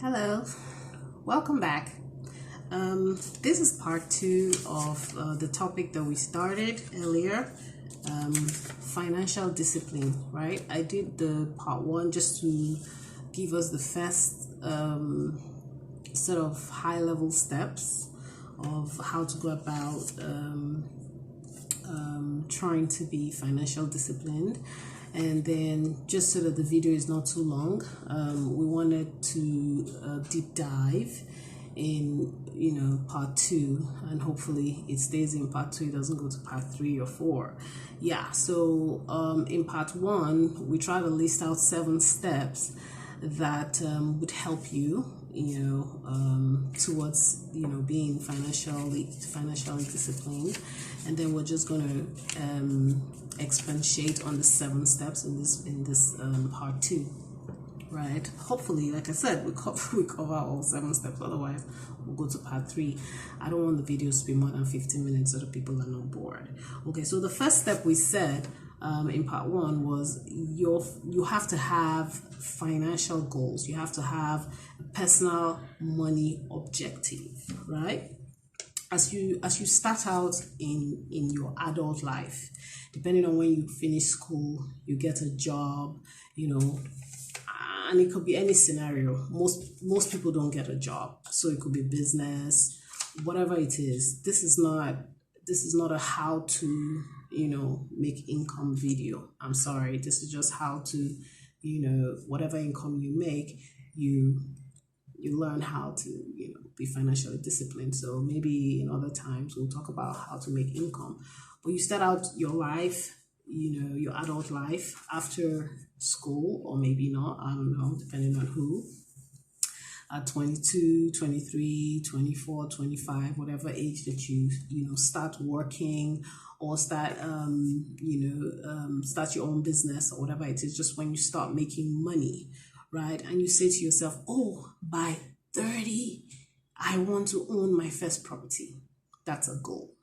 Hello, welcome back. This is part two of the topic that we started earlier, financial discipline, right? I did the part one just to give us the first sort of high level steps of how to go about trying to be financial disciplined. And then just so that the video is not too long, we wanted to deep dive in part two, and hopefully it stays in part two, it doesn't go to part 3 or 4. So in part one we try to list out 7 steps that would help you towards being financially disciplined, and then we're just going to expatiate on the 7 steps in this part 2, right? Hopefully, like I said, we cover all 7 steps. Otherwise we'll go to part 3. I don't want the videos to be more than 15 minutes so that people are not bored. Okay, so the first step we said in part 1 was you have to have financial goals. You have to have a personal money objective, right? As you start out in your adult life, depending on when you finish school, you get a job, and it could be any scenario. Most people don't get a job, so it could be business, whatever it is. This is not a how to make income video. I'm sorry. This is just how to whatever income you make, you learn how to be financially disciplined. So maybe in other times we'll talk about how to make income. But you start out your life, your adult life after school, or maybe not, I don't know, depending on who, at 22, 23, 24, 25, whatever age that you start working, or start start your own business, or whatever it is, just when you start making money, right? And you say to yourself, oh, by 30 I want to own my first property. That's a goal.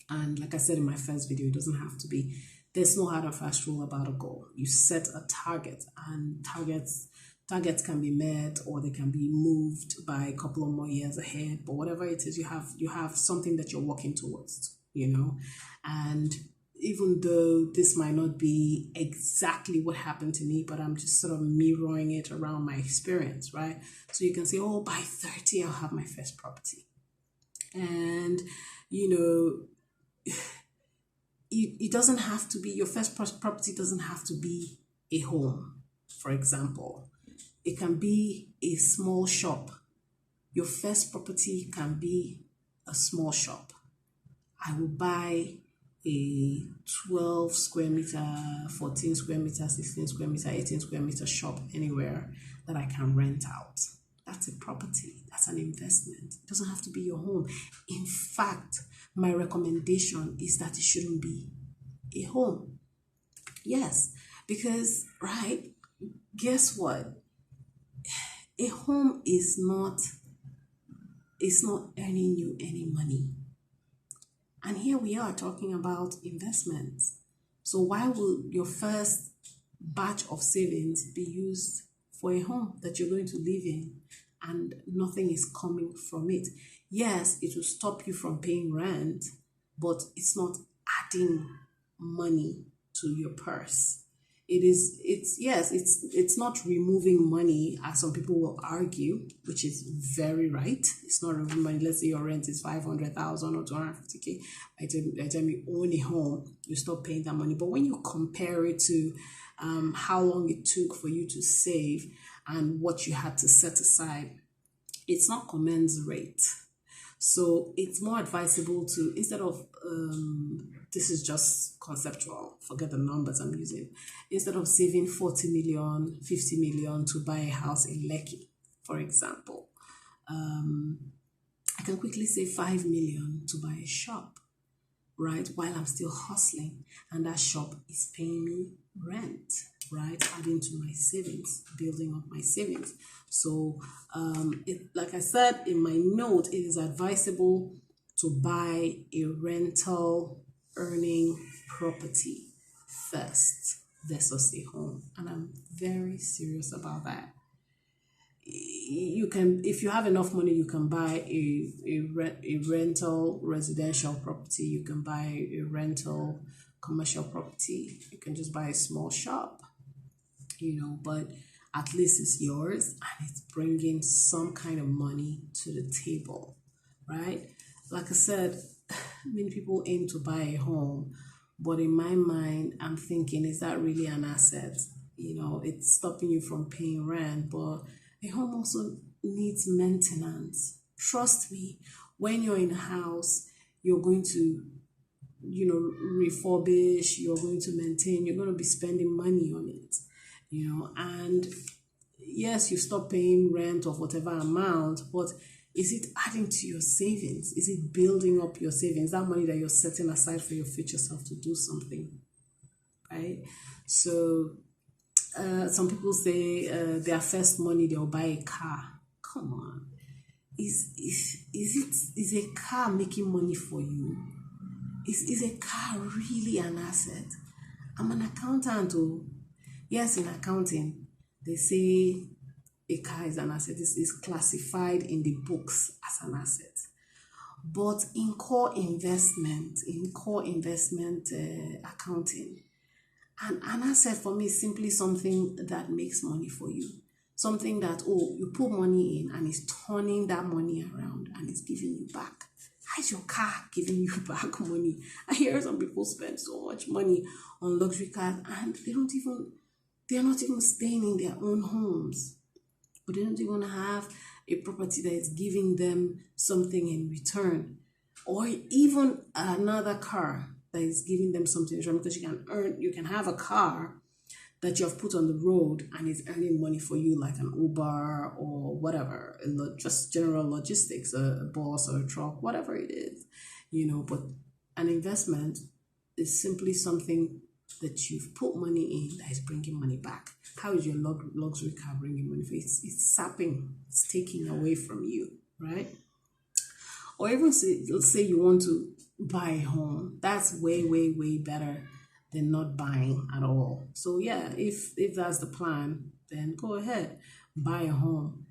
And like I said in my first video, it doesn't have to be, there's no hard or fast rule about a goal. You set a target, and targets can be met or they can be moved by a couple of more years ahead. But whatever it is, you have something that you're working towards, and even though this might not be exactly what happened to me, but I'm just sort of mirroring it around my experience, right? So you can say, oh, by 30 I'll have my first property. And it doesn't have to be, your first property doesn't have to be a home, for example. It can be a small shop. Your first property can be a small shop. I will buy a 12 square meter, 14 square meter, 16 square meter, 18 square meter shop anywhere that I can rent out. That's a property. That's an investment. It doesn't have to be your home. In fact, my recommendation is that it shouldn't be a home. Yes, because, right, guess what? A home is not earning you any money. And here we are talking about investments. So why will your first batch of savings be used for a home that you're going to live in and nothing is coming from it? Yes, it will stop you from paying rent, but it's not adding money to your purse. It's not removing money, as some people will argue, which is very right. It's not removing money. Let's say your rent is 500,000 or 250K. By the time you own a home, you stop paying that money. But when you compare it to how long it took for you to save and what you had to set aside, it's not commensurate. So it's more advisable to, instead of, this is just conceptual, forget the numbers I'm using, instead of saving 40 million, 50 million to buy a house in Lekki, for example, I can quickly save 5 million to buy a shop, right, while I'm still hustling, and that shop is paying me rent, right, adding to my savings, building up my savings. So like I said in my note, it is advisable to buy a rental earning property first versus a home, and I'm very serious about that. you can, if you have enough money, you can buy a rental residential property. You can buy a rental commercial property. You can just buy a small shop, but at least it's yours and it's bringing some kind of money to the table, right? Like I said, many people aim to buy a home, but in my mind, I'm thinking, is that really an asset? It's stopping you from paying rent, but a home also needs maintenance. Trust me, when you're in a house, you're going to, refurbish, you're going to maintain, you're going to be spending money on it, and yes, you stop paying rent of whatever amount, but is it adding to your savings? Is it building up your savings? That money that you're setting aside for your future self to do something, right? So some people say their first money they'll buy a car. Come on, is a car making money for you? Is a car really an asset? I'm an accountant. Oh, yes, in accounting they say a car is an asset. It's classified in the books as an asset. But in core investment accounting, an asset for me is simply something that makes money for you. Something that, you put money in and it's turning that money around and it's giving you back. How is your car giving you back money? I hear some people spend so much money on luxury cars and they're not even staying in their own homes. But they don't even have a property that is giving them something in return. Or even another car that is giving them something in return, because you can have a car that you have put on the road and is earning money for you, like an Uber or whatever, just general logistics, a bus or a truck, whatever it is, but an investment is simply something that you've put money in that is bringing money back. How is your luxury car bringing money for you? It's sapping, it's taking away from you, right? Or even let's say you want to buy a home. That's way, way, way better than not buying at all. So yeah, if that's the plan, then go ahead, buy a home.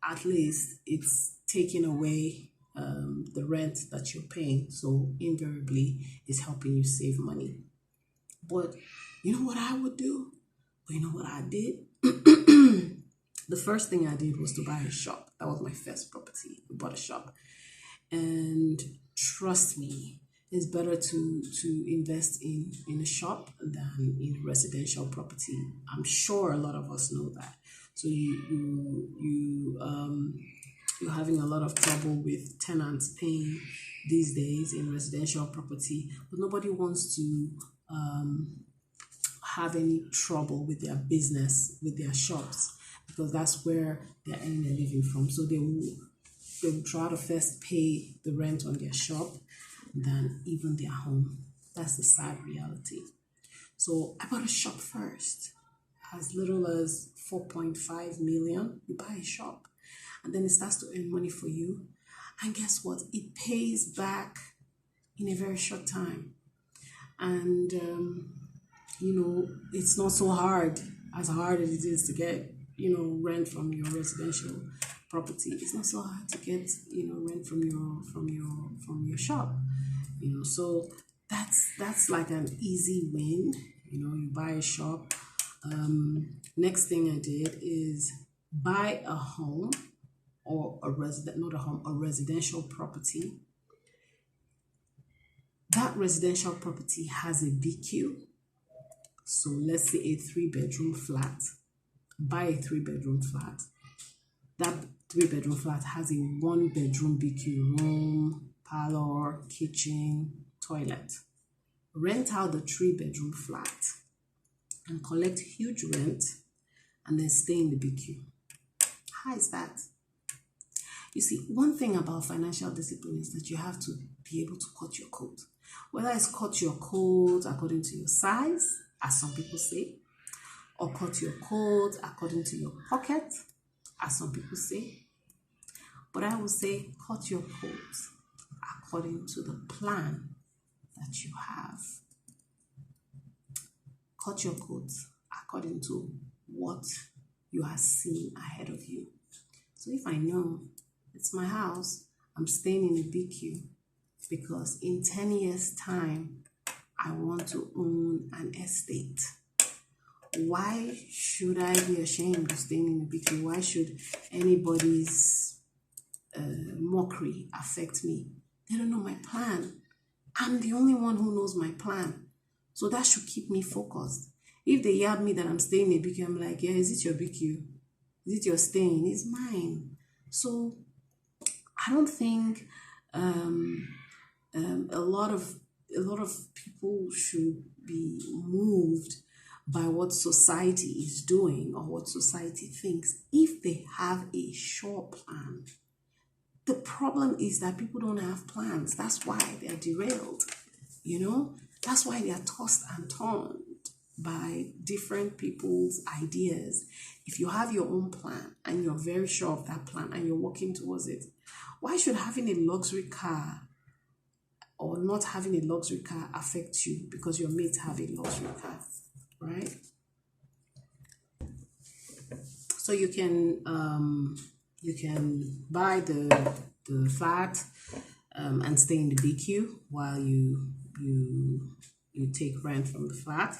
At least it's taking away the rent that you're paying. So invariably, it's helping you save money. But you know what I would do? But you know what I did? The first thing I did was to buy a shop. That was my first property. We bought a shop. And trust me, it's better to invest in a shop than in a residential property. I'm sure a lot of us know that. So you're having a lot of trouble with tenants paying these days in residential property, but nobody wants to have any trouble with their business, with their shops, because that's where they're earning a living from. So they will try to first pay the rent on their shop than even their home. That's the sad reality. So I bought a shop first. As little as 4.5 million, you buy a shop. And then it starts to earn money for you. And guess what? It pays back in a very short time. And, it's not so hard as it is to get, rent from your residential property. It's not so hard to get, rent from your shop. So that's like an easy win. You buy a shop. Next thing I did is buy a home or a residential property. That residential property has a BQ. So let's say a 3-bedroom flat. Buy a 3-bedroom flat. That 3-bedroom flat has a 1-bedroom BQ, room, parlor, kitchen, toilet. Rent out the 3-bedroom flat and collect huge rent and then stay in the BQ. How is that? You see, one thing about financial discipline is that you have to be able to cut your coat. Whether it's cut your coat according to your size, as some people say, or cut your coat according to your pocket, as some people say. But I would say cut your coat according to the plan that you have. Cut your coat according to what you are seeing ahead of you. So if I know it's my house, I'm staying in a BQ because in 10 years' time, I want to own an estate. Why should I be ashamed of staying in a BQ? Why should anybody's mockery affect me? They don't know my plan. I'm the only one who knows my plan. So that should keep me focused. If they yab me that I'm staying in a BQ, I'm like, yeah, is it your BQ? Is it your staying? It's mine. So I don't think a lot of people should be moved by what society is doing or what society thinks if they have a sure plan. The problem is that people don't have plans. That's why they're derailed. That's why they are tossed and turned by different people's ideas. If you have your own plan and you're very sure of that plan and you're working towards it, why should having a luxury car or not having a luxury car affect you because your mates have a luxury car, right? So you can buy the flat and stay in the BQ while you take rent from the flat.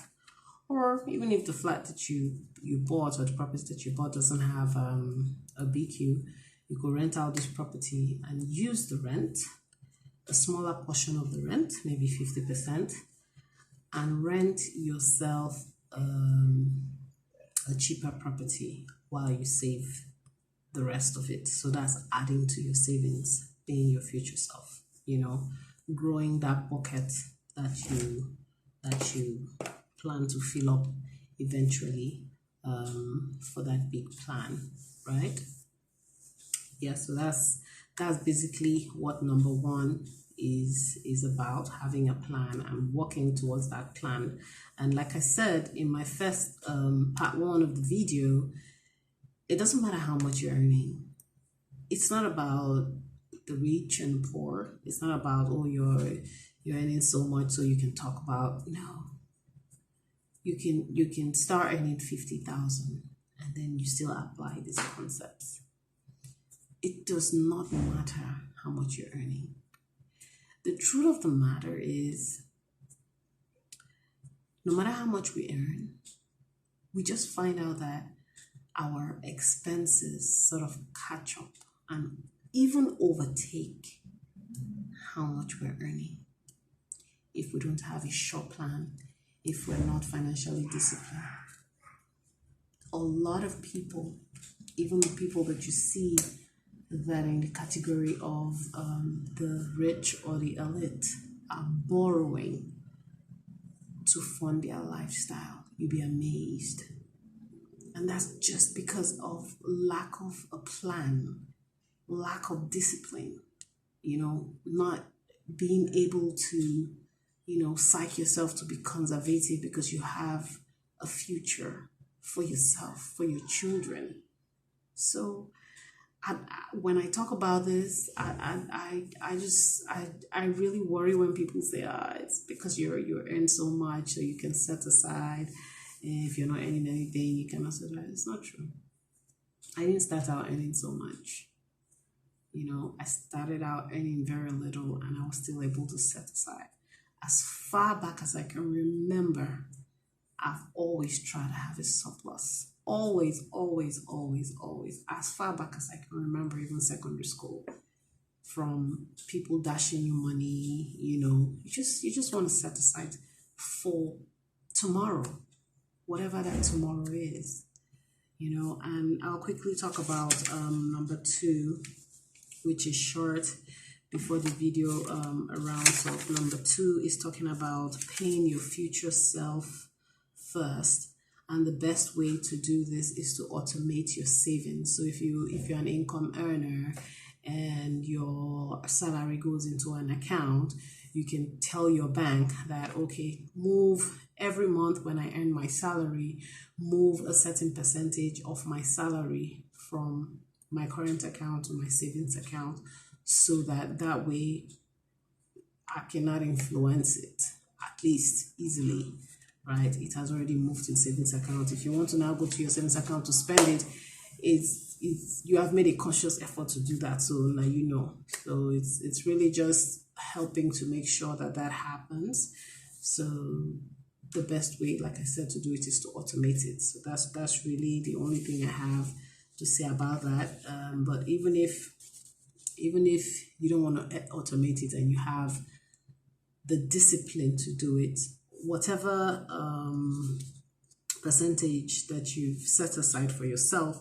Or even if the flat that you bought or the property that you bought doesn't have a BQ, you could rent out this property and use the rent, a smaller portion of the rent, maybe 50%, and rent yourself a cheaper property while you save the rest of it. So that's adding to your savings, being your future self, growing that pocket that you plan to fill up eventually for that big plan, right? Yeah, so that's basically what number one is about, having a plan and working towards that plan. And like I said in my first part one of the video, it doesn't matter how much you're earning. It's not about the rich and poor. It's not about, oh, you're earning so much so you can talk about. No. You can start earning 50,000 and then you still apply these concepts. It does not matter how much you're earning. The truth of the matter is, no matter how much we earn, we just find out that our expenses sort of catch up and even overtake how much we're earning if we don't have a sure plan, if we're not financially disciplined. A lot of people, even the people that you see that are in the category of the rich or the elite, are borrowing to fund their lifestyle. You'll be amazed. And that's just because of lack of a plan, lack of discipline, not being able to, psych yourself to be conservative because you have a future for yourself, for your children. So when I talk about this, I really worry when people say, it's because you earn so much so you can set aside. If you're not earning anything, you cannot set aside. It's not true. I didn't start out earning so much. I started out earning very little and I was still able to set aside. As far back as I can remember, I've always tried to have a surplus. Always, always, always, always. As far back as I can remember, even secondary school, from people dashing you money, you just want to set aside for tomorrow, whatever that tomorrow is, and I'll quickly talk about number 2, which is short before the video rounds up. Number 2 is talking about paying your future self first. And the best way to do this is to automate your savings. So if you're an income earner and your salary goes into an account, you can tell your bank that, okay, move every month when I earn my salary, move a certain percentage of my salary from my current account to my savings account, so that way I cannot influence it, at least easily. Right, it has already moved to the savings account. If you want to now go to your savings account to spend it, you have made a conscious effort to do that, so now you know. So it's really just helping to make sure that that happens. So the best way, like I said, to do it is to automate it. So that's really the only thing I have to say about that. But even if you don't want to automate it and you have the discipline to do it, whatever percentage that you've set aside for yourself,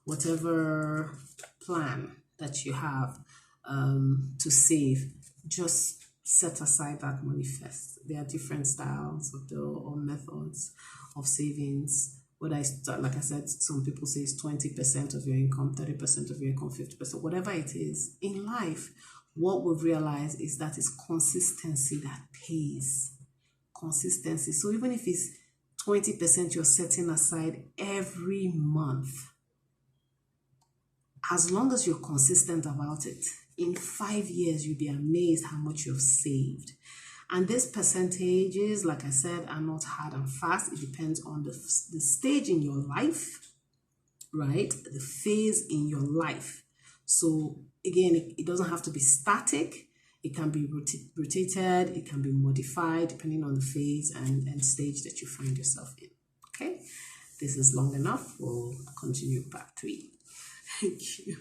whatever plan that you have to save, just set aside that money first. There are different styles or methods of savings. What like I said, some people say it's 20% of your income, 30% of your income, 50%, whatever it is. In life, what we've realized is that it's consistency that pays. Consistency. So even if it's 20% you're setting aside every month, as long as you're consistent about it, in 5 years, you'll be amazed how much you've saved. And these percentages, like I said, are not hard and fast. It depends on the stage in your life, right? The phase in your life. So again, it doesn't have to be static. It can be rotated. It can be modified depending on the phase and stage that you find yourself in. Okay, this is long enough. We'll continue part 3. Thank you.